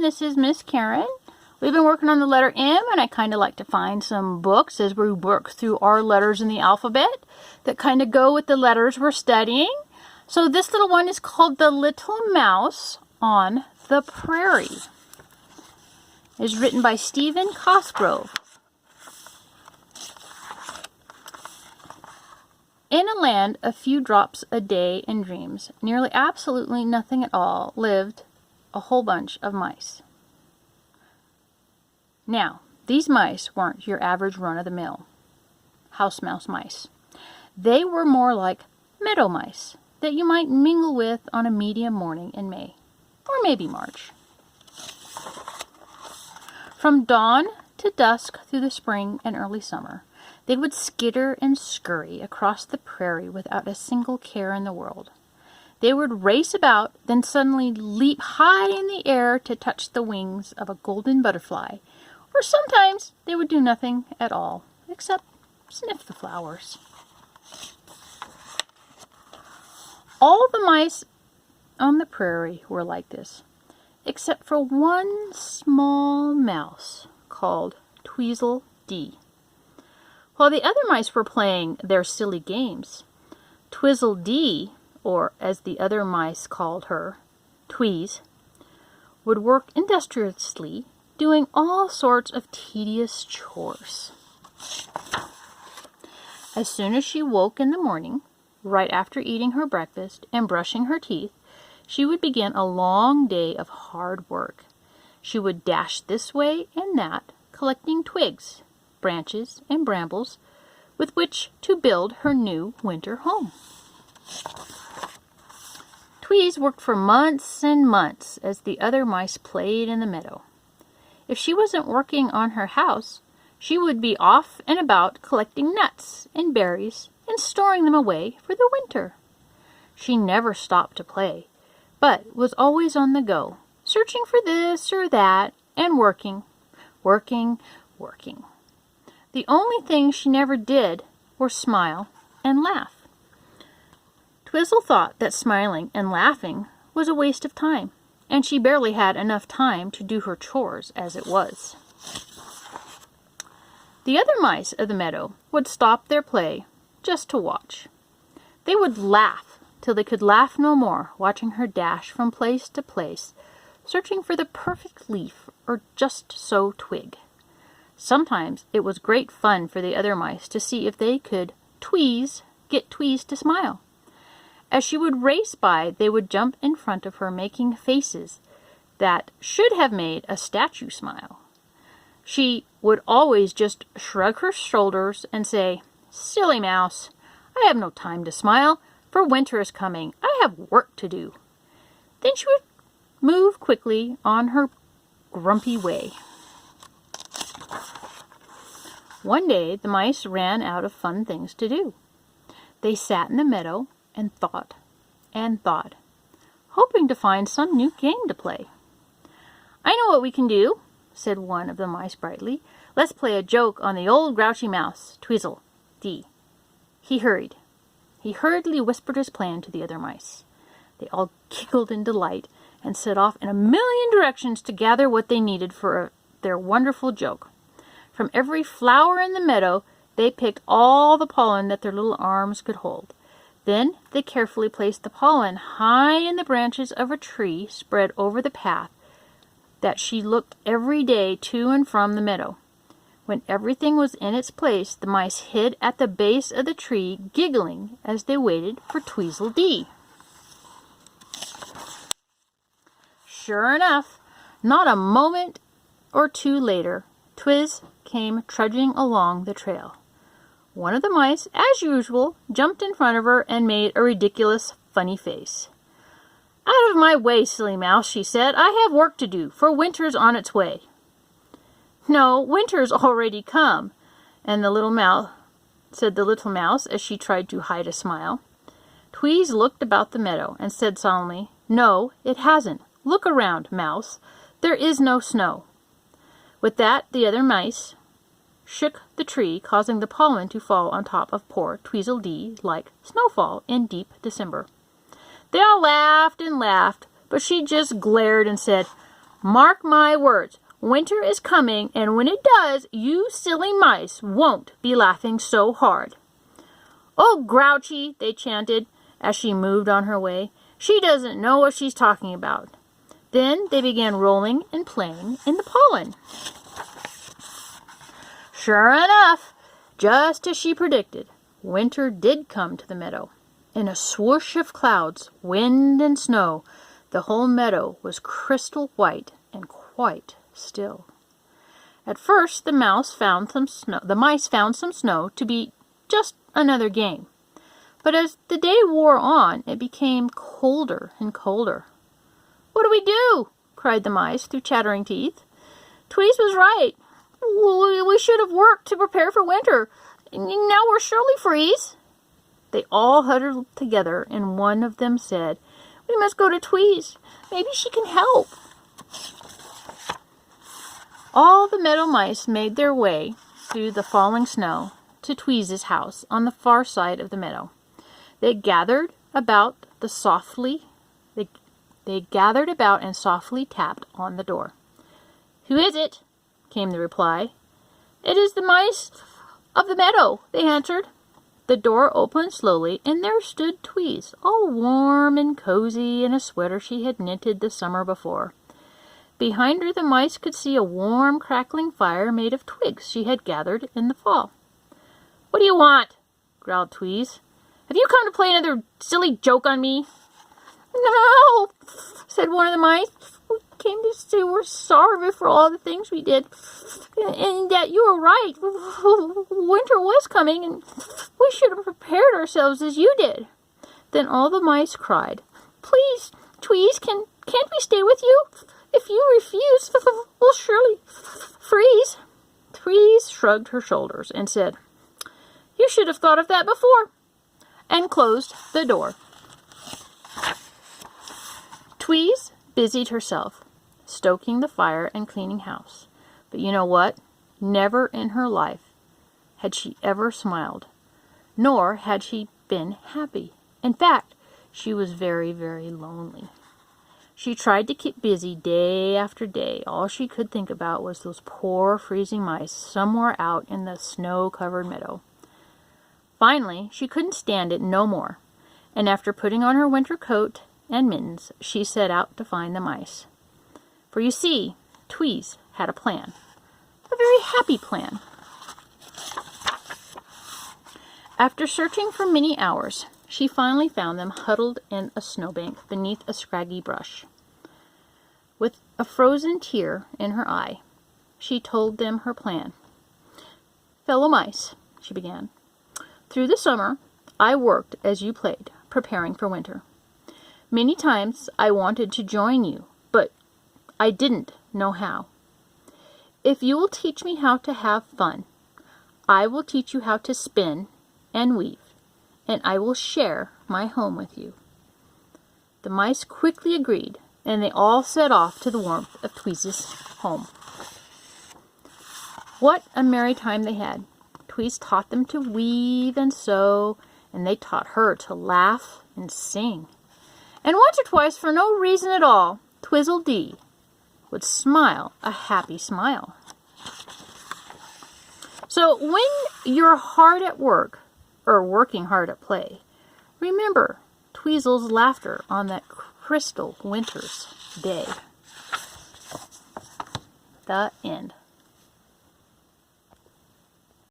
this is Miss Karen. We've been working on the letter M, and I kind of like to find some books as we work through our letters in the alphabet that kind of go with the letters we're studying. So this little one is called The Little Mouse on the Prairie. It's written by Stephen Cosgrove. In a land a few drops a day and dreams, nearly absolutely nothing at all, lived a whole bunch of mice. Now, these mice weren't your average run-of-the-mill house mouse mice. They were more like meadow mice that you might mingle with on a medium morning in May, or maybe March. From dawn to dusk through the spring and early summer, they would skitter and scurry across the prairie without a single care in the world. They would race about, then suddenly leap high in the air to touch the wings of a golden butterfly, or sometimes they would do nothing at all, except sniff the flowers. All the mice on the prairie were like this, except for one small mouse called Tweedledee. While the other mice were playing their silly games, Tweedledee, or as the other mice called her, Tweez, would work industriously, doing all sorts of tedious chores. As soon as she woke in the morning, right after eating her breakfast and brushing her teeth, she would begin a long day of hard work. She would dash this way and that, collecting twigs, branches, and brambles with which to build her new winter home. Tweez worked for months and months as the other mice played in the meadow. If she wasn't working on her house, she would be off and about collecting nuts and berries and storing them away for the winter. She never stopped to play, but was always on the go, searching for this or that and working. The only thing she never did were smile and laugh. Twizzle thought that smiling and laughing was a waste of time, and she barely had enough time to do her chores as it was. The other mice of the meadow would stop their play just to watch. They would laugh till they could laugh no more, watching her dash from place to place, searching for the perfect leaf or just so twig. Sometimes it was great fun for the other mice to see if they could get Tweez to smile. As she would race by, they would jump in front of her, making faces that should have made a statue smile. She would always just shrug her shoulders and say, "Silly mouse, I have no time to smile, for winter is coming. I have work to do." Then she would move quickly on her grumpy way. One day, the mice ran out of fun things to do. They sat in the meadow and thought, hoping to find some new game to play. "I know what we can do," said one of the mice brightly. "Let's play a joke on the old grouchy mouse, Tweedledee." He hurriedly whispered his plan to the other mice. They all giggled in delight and set off in a million directions to gather what they needed for their wonderful joke. From every flower in the meadow, they picked all the pollen that their little arms could hold. Then they carefully placed the pollen high in the branches of a tree spread over the path that she looked every day to and from the meadow. When everything was in its place, the mice hid at the base of the tree, giggling as they waited for Tweedledee. Sure enough, not a moment or two later, Twiz came trudging along the trail. One of the mice, as usual, jumped in front of her and made a ridiculous, funny face. "Out of my way, silly mouse," she said. "I have work to do, for winter's on its way." "No, winter's already come," and the little mouse as she tried to hide a smile. Tweez looked about the meadow and said solemnly, "No, it hasn't. Look around, mouse. There is no snow." With that, the other mice shook the tree, causing the pollen to fall on top of poor Tweedledee like snowfall in deep December. They all laughed and laughed, but she just glared and said, Mark my words. Winter is coming, and when it does, you silly mice won't be laughing so hard." "Oh, Grouchy," they chanted as she moved on her way. "She doesn't know what she's talking about." Then they began rolling and playing in the pollen. Sure enough, just as she predicted, winter did come to the meadow. In a swoosh of clouds, wind, and snow, the whole meadow was crystal white and quite still. At first, the mice found some snow to be just another game. But as the day wore on, it became colder and colder. "What do we do?" cried the mice through chattering teeth. "Tweez was right. We should have worked to prepare for winter. Now we'll surely freeze." They all huddled together, and one of them said, "We must go to Tweez. Maybe she can help." All the meadow mice made their way through the falling snow to Tweez's house on the far side of the meadow. They gathered about and softly tapped on the door. "Who is it?" came the reply. "It is the mice of the meadow," they answered. The door opened slowly, and there stood Tweez, all warm and cozy in a sweater she had knitted the summer before. Behind her the mice could see a warm, crackling fire made of twigs she had gathered in the fall. "What do you want?" growled Tweez. "Have you come to play another silly joke on me?" "No," said one of the mice. "We came to say we're sorry for all the things we did, and that you were right. Winter was coming, and we should have prepared ourselves as you did." Then all the mice cried, "Please, Tweez, can't we stay with you? If you refuse, we'll surely freeze." Tweez shrugged her shoulders and said, "You should have thought of that before," and closed the door. Tweez busied herself, stoking the fire and cleaning house. But you know what? Never in her life had she ever smiled, nor had she been happy. In fact, she was very, very lonely. She tried to keep busy day after day. All she could think about was those poor freezing mice somewhere out in the snow-covered meadow. Finally, she couldn't stand it no more, and after putting on her winter coat and mittens, she set out to find the mice. For you see, Tweez had a plan. A very happy plan. After searching for many hours, she finally found them huddled in a snowbank beneath a scraggy bush. With a frozen tear in her eye, she told them her plan. "Fellow mice," she began, "through the summer I worked as you played, preparing for winter. Many times I wanted to join you, but I didn't know how. If you will teach me how to have fun, I will teach you how to spin and weave, and I will share my home with you." The mice quickly agreed, and they all set off to the warmth of Tweez's home. What a merry time they had. Tweez taught them to weave and sew, and they taught her to laugh and sing. And once or twice, for no reason at all, Twizzle-Dee would smile a happy smile. So when you're hard at work, or working hard at play, remember Tweezle's laughter on that crystal winter's day. The end.